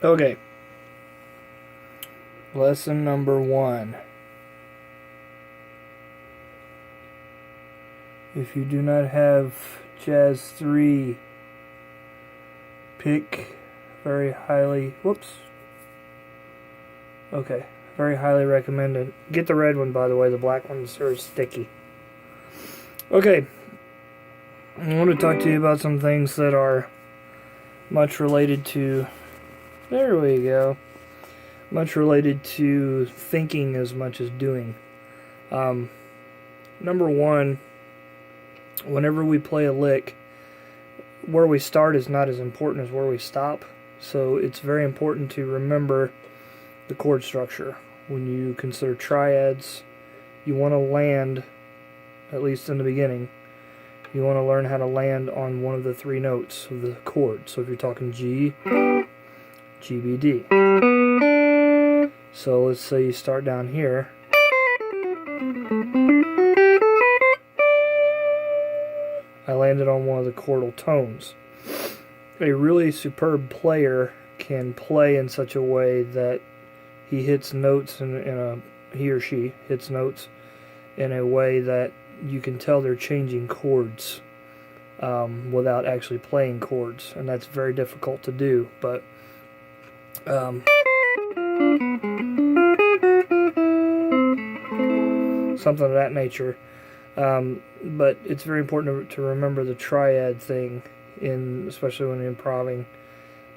Okay. Lesson number 1. If you do not have Jazz 3, pick very highly, very highly recommended. Get the red one, by the way, the black ones are sticky. Okay, I want to talk to you about some things that are much related to, there we go, much related to thinking as much as doing. Number 1, whenever we play a lick, where we start is not as important as where we stop. So it's very important to remember the chord structure. When you consider triads, you want to land, at least in the beginning, you want to learn how to land on one of the 3 notes of the chord. So if you're talking G, G, B, D. So let's say you start down here. I landed on one of the chordal tones. A really superb player can play in such a way that he hits notes he or she hits notes in a way that you can tell they're changing chords without actually playing chords, and that's very difficult to do. But something of that nature. But it's very important to remember the triad thing, especially when improvising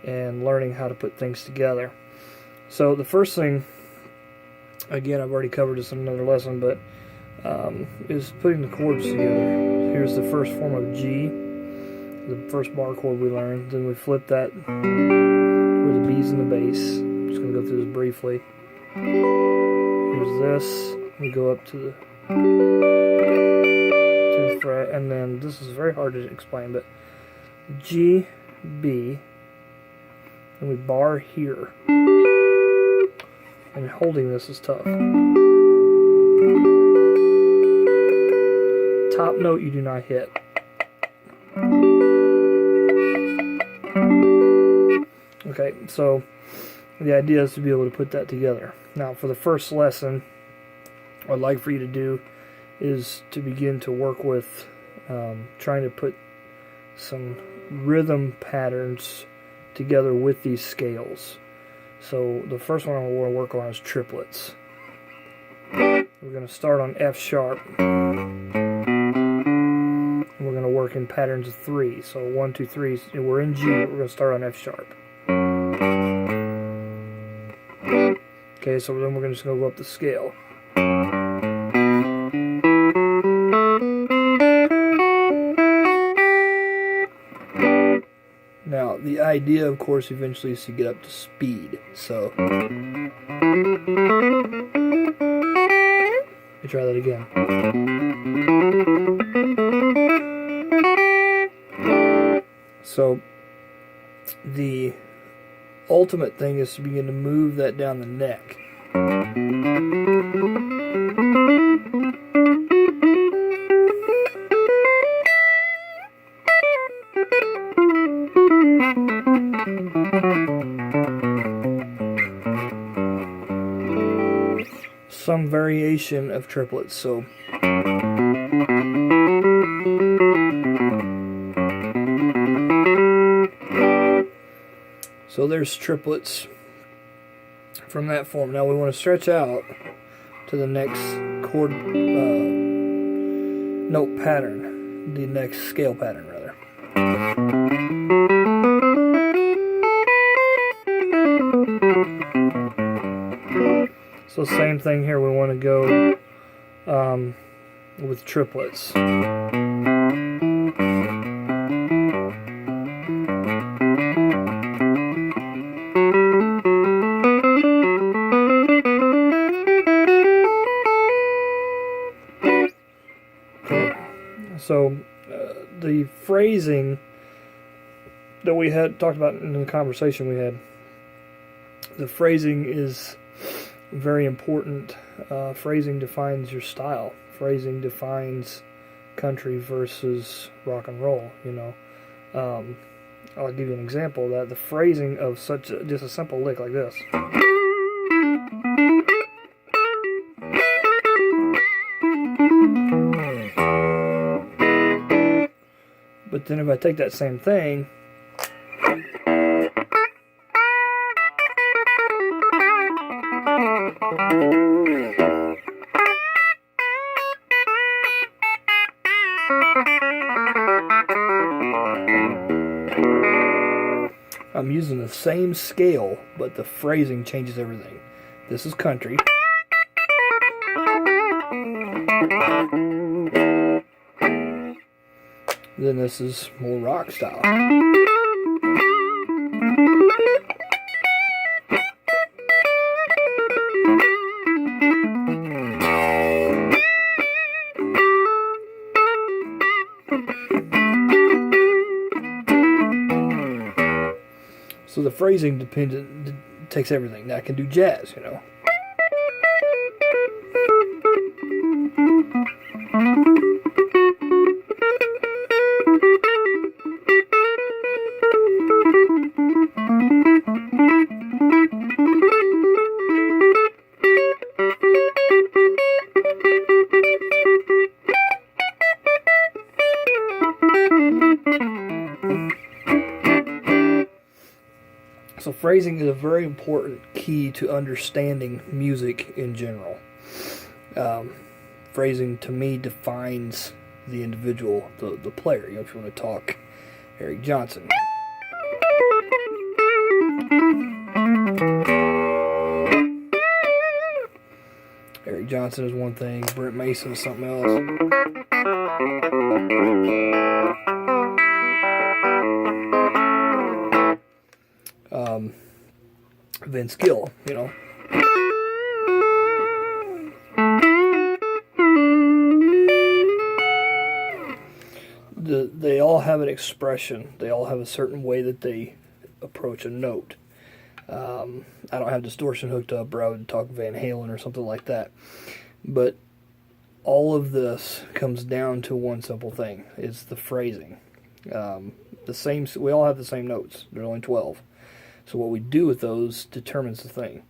and learning how to put things together. So the first thing, again, I've already covered this in another lesson, but is putting the chords together. Here's the first form of G, the first bar chord we learned. Then we flip that with the B's and the bass. I'm just going to go through this briefly. Here's this. We go up to the 10th fret, and then this is very hard to explain, but G, B, and we bar here. And holding this is tough. Top note you do not hit. Okay, so the idea is to be able to put that together. Now, for the first lesson, what I'd like for you to do is to begin to work with trying to put some rhythm patterns together with these scales. So the first one I want to work on is triplets. We're going to start on F sharp. And we're going to work in patterns of 3. So 1, 2, 3. We're in G, but we're going to start on F sharp. Okay, so then we're just going to go up the scale. Now, the idea, of course, eventually is to get up to speed. So, let me try that again. So, the ultimate thing is to begin to move that down the neck. Some variation of triplets. So there's triplets from that form. Now we want to stretch out to the next chord note pattern, the next scale pattern rather. So same thing here, we want to go with triplets. So the phrasing that we had talked about in the conversation we had, the phrasing is very important. Phrasing defines your style. Phrasing defines country versus rock and roll, you know. I'll give you an example of that. The phrasing of just a simple lick like this. But then if I take that same thing I'm using the same scale, but the phrasing changes everything. This is country. Then this is more rock style. So the phrasing takes everything. Now I can do jazz, you know. So phrasing is a very important key to understanding music in general. Phrasing to me defines the individual, the player. You know, if you want to talk Eric Johnson. Eric Johnson is one thing, Brent Mason is something else. Vince Gill, you know. They all have an expression. They all have a certain way that they approach a note. I don't have distortion hooked up, or I would talk Van Halen or something like that. But all of this comes down to one simple thing. It's the phrasing. We all have the same notes. There are only 12. So what we do with those determines the thing.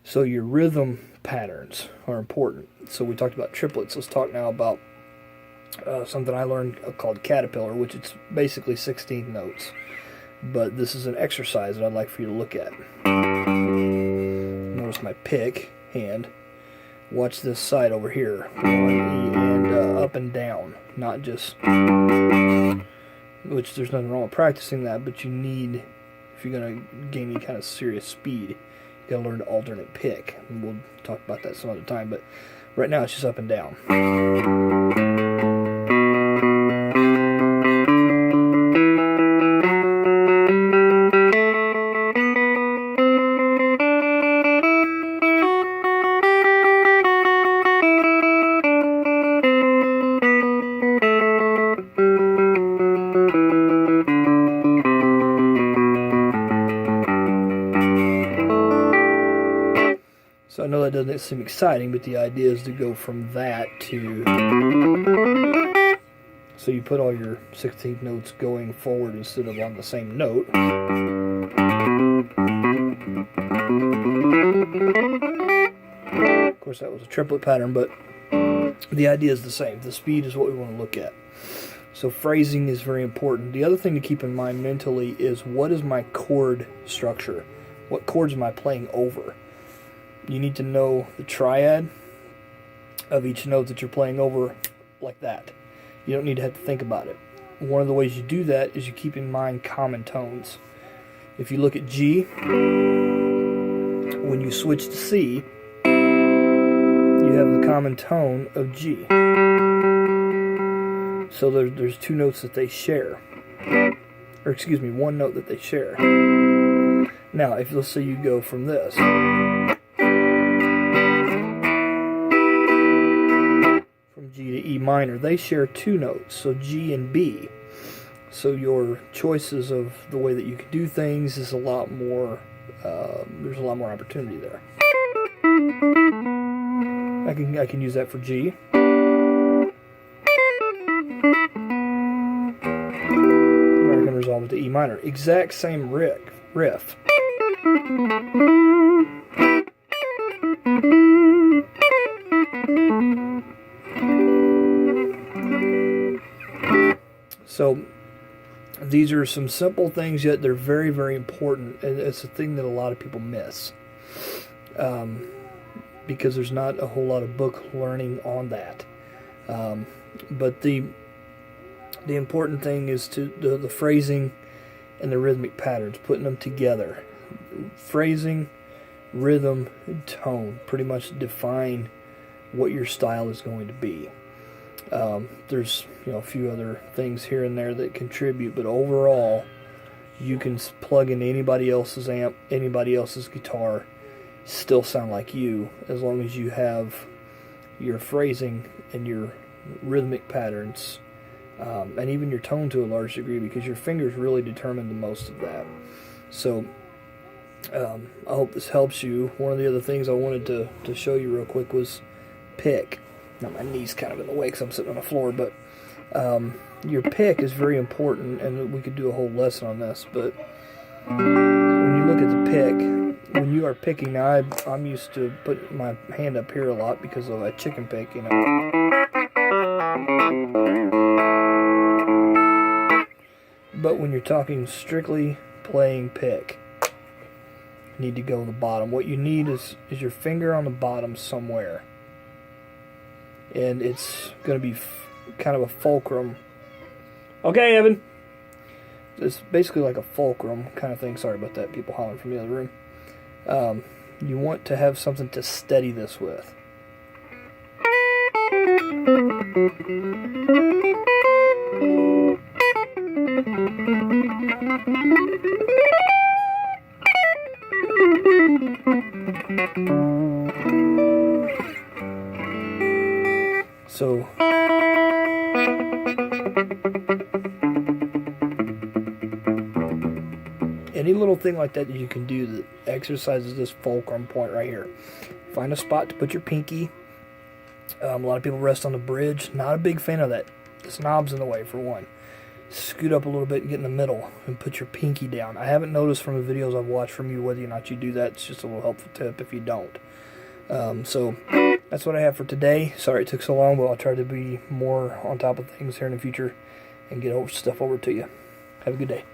So your rhythm patterns are important. So we talked about triplets. Let's talk now about something I learned called caterpillar, which is basically 16 notes. But this is an exercise that I'd like for you to look at. Notice my pick hand. Watch this side over here. 1, E, and up and down. Not just... Which there's nothing wrong with practicing that, but you need... If you're going to gain any kind of serious speed, you got to learn to alternate pick. And we'll talk about that some other time, but right now it's just up and down. So I know that doesn't seem exciting, but the idea is to go from that to... So you put all your 16th notes going forward instead of on the same note. Of course, that was a triplet pattern, but the idea is the same. The speed is what we want to look at. So phrasing is very important. The other thing to keep in mind mentally is, what is my chord structure? What chords am I playing over? You need to know the triad of each note that you're playing over like that. You don't need to have to think about it. One of the ways you do that is you keep in mind common tones. If you look at G, when you switch to C, you have the common tone of G. So there's two notes that they share. Or excuse me, one note that they share. Now, if let's say you go from this. G to E minor, they share two notes, so G and B. So your choices of the way that you can do things is a lot more, there's a lot more opportunity there. I can use that for G. Or I can resolve it to E minor. Exact same riff. So these are some simple things, yet they're very, very important, and it's a thing that a lot of people miss, because there's not a whole lot of book learning on that. But the important thing is the phrasing and the rhythmic patterns, putting them together. Phrasing, rhythm, and tone pretty much define what your style is going to be. There's a few other things here and there that contribute, but overall you can plug in anybody else's amp, anybody else's guitar, still sound like you, as long as you have your phrasing and your rhythmic patterns, and even your tone to a large degree, because your fingers really determine the most of that. So I hope this helps you. One of the other things I wanted to show you real quick was pick. Now my knee's kind of in the way because I'm sitting on the floor, but your pick is very important, and we could do a whole lesson on this. But when you look at the pick, when you are picking, now I'm used to putting my hand up here a lot because of a chicken pick, you know. But when you're talking strictly playing pick, you need to go to the bottom. What you need is your finger on the bottom somewhere. And it's going to be kind of a fulcrum. Okay, Evan. It's basically like a fulcrum kind of thing. Sorry about that, people hollering from the other room. You want to have something to steady this with. So any little thing like that you can do that exercises this fulcrum point right here. Find a spot to put your pinky. A lot of people rest on the bridge. Not a big fan of that. This knob's in the way, for one. Scoot up a little bit and get in the middle and put your pinky down. I haven't noticed from the videos I've watched from you whether or not you do that. It's just a little helpful tip if you don't. So that's what I have for today. Sorry it took so long, but I'll try to be more on top of things here in the future and get stuff over to you. Have a good day.